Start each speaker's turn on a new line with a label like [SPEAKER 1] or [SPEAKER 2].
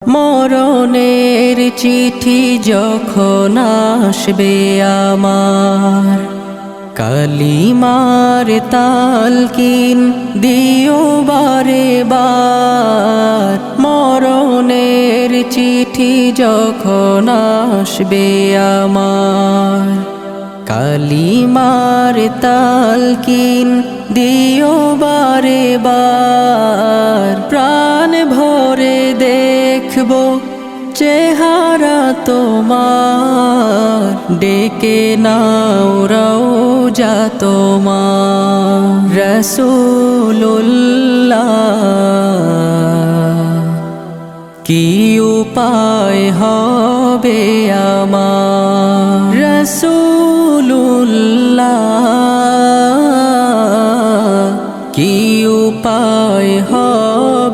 [SPEAKER 1] মরণের চিঠি যখন আসবে আমার, কালিমার তালকিন দিও বারে বার। মরণের চিঠি যখন আসবে আমার, কালিমার তালকিন দিও বারে বার। প্রাণ ভরে দেখবো চেহারা তোমার, ডেকে নাও রওজা তোমার। রাসূলুল্লাহ কি উপায় হবে আমার, রাসূলুল্লাহ কি উপায় হবে